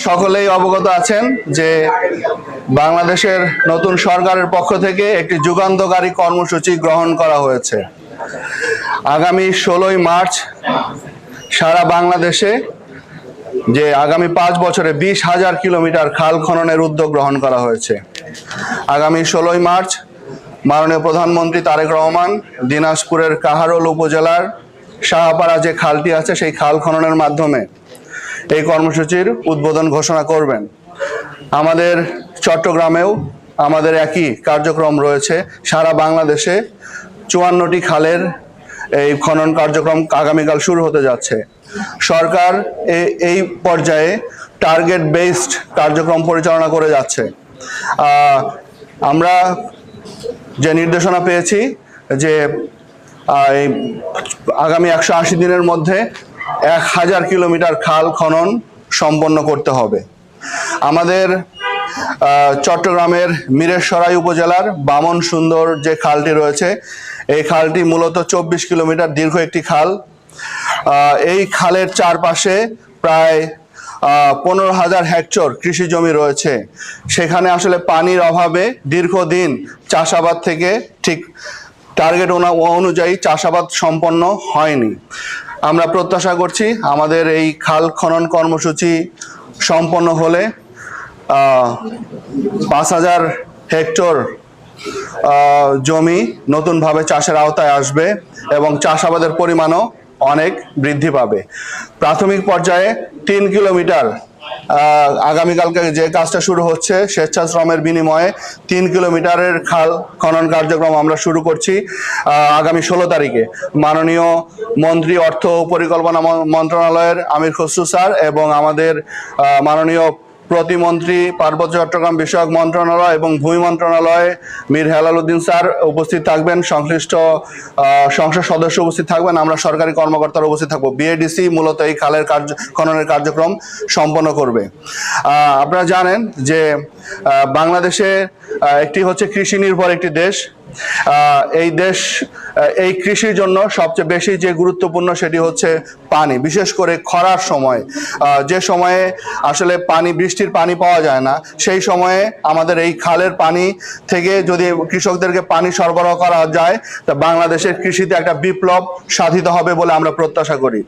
সকলেই অবগত আছেন যে বাংলাদেশের নতুন সরকারের পক্ষ থেকে একটি যুগান্তকারী কর্মসূচি গ্রহণ করা হয়েছে। আগামী 16ই মার্চ সারা বাংলাদেশে যে আগামী 5 বছরে 20,000 কিলোমিটার খাল খননের উদ্যোগ গ্রহণ করা হয়েছে। আগামী 16ই মার্চ মাননীয় প্রধানমন্ত্রী তারেক রহমান দিনাজপুরের কাহারোল উপজেলার শাহপাড়া যে খালটি আছে সেই খাল খননের মাধ্যমে এই কর্মসূচির উদ্বোধন ঘোষণা করবেন। আমাদের চট্টগ্রামেও আমাদের একই কার্যক্রম রয়েছে। সারা বাংলাদেশে 54টি খালের এই খনন কার্যক্রম আগামীকাল শুরু হতে যাচ্ছে। সরকার এই পর্যায়ে টার্গেট বেসড কার্যক্রম পরিচালনা করে যাচ্ছে। আমরা যে নির্দেশনা পেয়েছি যে আগামী 180 দিনের মধ্যে 1000 কিলোমিটার খাল খনন সম্পন্ন করতে হবে। আমাদের চট্টগ্রামের মিরেরসরাই উপজেলার বামন সুন্দর যে খালটি রয়েছে, এই খালটি মূলত 24 কিলোমিটার দীর্ঘ একটি খাল। এই খালের চারপাশে প্রায় 15,000 হেক্টর কৃষি জমি রয়েছে। সেখানে আসলে পানির অভাবে দীর্ঘদিন চাষাবাদ থেকে ঠিক টার্গেট অনুযায়ী চাষাবাদ সম্পন্ন হয়নি। আমরা প্রত্যাশা করছি আমাদের এই খাল খনন কর্মসূচি সম্পন্ন হলে 5,000 হেক্টর জমি নতুনভাবে চাষের আওতায় আসবে এবং চাষাবাদের পরিমাণও অনেক বৃদ্ধি পাবে। প্রাথমিক পর্যায়ে 3 কিলোমিটার আগামীকালকে যে কাজটা শুরু হচ্ছে স্বেচ্ছাশ্রমের বিনিময়ে 3 কিলোমিটারের খাল খনন কার্যক্রম আমরা শুরু করছি আগামী 16 তারিখে। মাননীয় মন্ত্রী অর্থ পরিকল্পনা মন্ত্রণালয়ের আমির খসরু স্যার এবং আমাদের মাননীয় প্রতিমন্ত্রী পার্বত্য চট্টগ্রাম বিষয়ক মন্ত্রণালয় এবং ভূমি মন্ত্রণালয়ে মীর হেলাল উদ্দিন স্যার উপস্থিত থাকবেন, সংশ্লিষ্ট সংসদ সদস্য উপস্থিত থাকবেন, আমরা সরকারি কর্মকর্তারা উপস্থিত থাকবো। বিএডিসি মূলত এই খালের খননের কার্যক্রম সম্পন্ন করবে। আপনারা জানেন যে বাংলাদেশে একটি হচ্ছে কৃষি নির্ভর একটি দেশ। এই দেশ এই কৃষির জন্য সবচেয়ে বেশি যে গুরুত্বপূর্ণ সেটি হচ্ছে পানি, বিশেষ করে খরার সময় যে সময়ে আসলে বৃষ্টির পানি পাওয়া যায় না, সেই সময়ে আমাদের এই খালের পানি থেকে যদি কৃষকদেরকে পানি সরবরাহ করা যায় তা বাংলাদেশের কৃষিতে একটা বিপ্লব সাধিত হবে বলে আমরা প্রত্যাশা করি।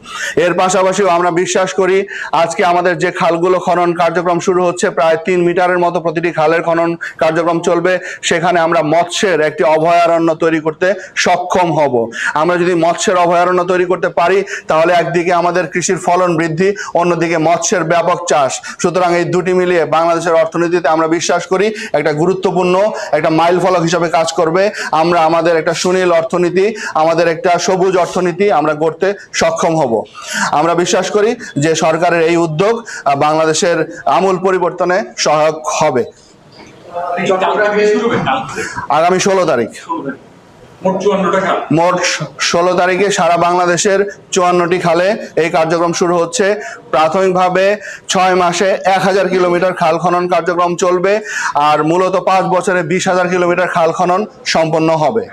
এর পাশাপাশিও আমরা বিশ্বাস করি আজকে আমাদের যে খালগুলো খনন কার্যক্রম শুরু হচ্ছে, প্রায় 3 মিটারের মতো প্রতিটি খালের খনন কার্যক্রম চলবে। সেখানে আমরা মৎস্যের একটি অভয়ারণ্য তৈরি করতে সক্ষম হব। আমরা যদি মৎস্যের অভয়ারণ্য তৈরি করতে পারি তাহলে একদিকে আমাদের কৃষির ফলন বৃদ্ধি, অন্যদিকে মৎস্যের ব্যাপক চাষ। সুতরাং এই দুটি মিলিয়ে বাংলাদেশের অর্থনীতিতে আমরা বিশ্বাস করি একটা গুরুত্বপূর্ণ একটা মাইল ফলক হিসাবে কাজ করবে। আমরা আমাদের একটা সুনীল অর্থনীতি, আমাদের একটা সবুজ অর্থনীতি আমরা গড়তে সক্ষম হব। আমরা বিশ্বাস করি যে সরকারের এই উদ্যোগ বাংলাদেশের আমূল পরিবর্তনে সহায়ক হবে। আগামী 16 তারিখ মোট 16 তারিখে সারা বাংলাদেশের 54টি খালে এই কার্যক্রম শুরু হচ্ছে। প্রাথমিকভাবে 6 মাসে 1000 কিলোমিটার খাল খনন কার্যক্রম চলবে আর মূলত 5 বছরে 20,000 কিলোমিটার খাল খনন সম্পন্ন হবে।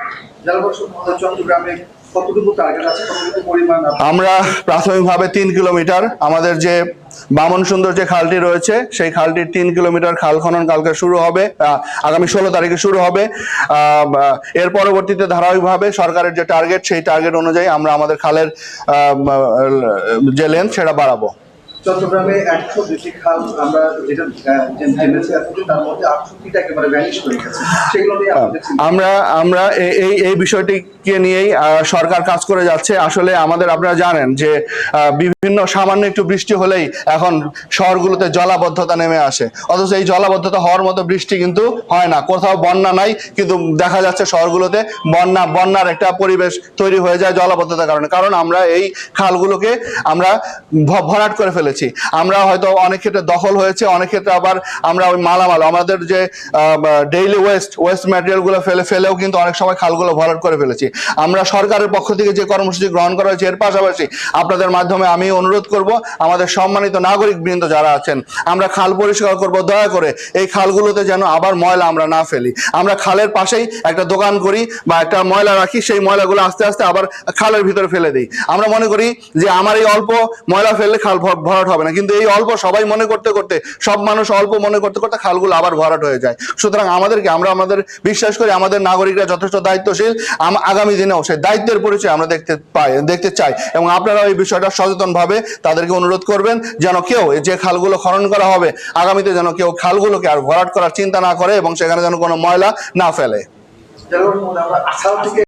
আমরা প্রাথমিকভাবে 3 কিলোমিটার, আমাদের যে বামন সুন্দর যে খালটি রয়েছে সেই খালটির 3 কিলোমিটার খাল খনন কালকে শুরু হবে, আগামী 16 তারিখে শুরু হবে। এর পরবর্তীতে ধারাবাহিকভাবে সরকারের যে টার্গেট সেই টার্গেট অনুযায়ী আমরা আমাদের খালের যে লেন্থ সেটা বাড়াবো। চট্টগ্রামে 100 বেশি খাল আমরা যেটা জেনেছি তার মধ্যে 68টা একেবারে ভ্যানিশ হয়ে গেছে। সেগুলো নিয়ে আমরা এই বিষয়টিকে নিয়েই সরকার কাজ করে যাচ্ছে। আসলে আপনারা জানেন যে বিভিন্ন সামান্য একটু বৃষ্টি হলেই এখন শহরগুলোতে জলাবদ্ধতা নেমে আসে, অথচ এই জলাবদ্ধতা হওয়ার মতো বৃষ্টি কিন্তু হয় না। কোথাও বন্যা নাই, কিন্তু দেখা যাচ্ছে শহরগুলোতে বন্যার একটা পরিবেশ তৈরি হয়ে যায় জলাবদ্ধতার কারণে। কারণ আমরা এই খালগুলোকে আমরা ভরাট করে ফেলেছি। আমরা হয়তো অনেক ক্ষেত্রে দখল হয়েছে, অনেক ক্ষেত্রে আবার আমরা ওই মালামাল আমাদের যে ডেইলি ওয়েস্ট ম্যাটেরিয়ালগুলো ফেলেও কিন্তু অনেক সময় খালগুলো ভরাট করে ফেলেছি। আমরা সরকারের পক্ষ থেকে যে কর্মসূচি গ্রহণ করা হয়েছে এর পাশাপাশি আপনাদের মাধ্যমে আমি অনুরোধ করব আমাদের সম্মানিত নাগরিক বৃন্দ যারা আছেন, আমরা খাল পরিষ্কার করব, দয়া করে এই খালগুলোতে যেন আবার ময়লা আমরা না ফেলি। আমরা খালের পাশেই একটা দোকান করি বা একটা ময়লা রাখি, সেই ময়লাগুলো আস্তে আস্তে আবার খালের ভিতরে ফেলে দিই। আমরা মনে করি যে আমার এই অল্প ময়লা ফেললে খাল ভরাট ভরাট হবে না, কিন্তু এই অল্প সবাই মনে করতে করতে, সব মানুষ অল্প মনে করতে করতে খালগুলো আবার ভরাট হয়ে যায়। সুতরাং আমরা আমাদের বিশ্বাস করি আমাদের নাগরিকরা যথেষ্ট দায়িত্বশীল, আগামী দিনেও সেই দায়িত্বের পরিচয় আমরা দেখতে চাই, এবং আপনারা এই বিষয়টা সচেতনভাবে তাদেরকে অনুরোধ করবেন যেন কেউ যে খালগুলো খনন করা হবে আগামীতে যেন কেউ খালগুলোকে আর ভরাট করার চিন্তা না করে এবং সেখানে যেন কোনো ময়লা না ফেলে। যেমন আমরা আসাম থেকে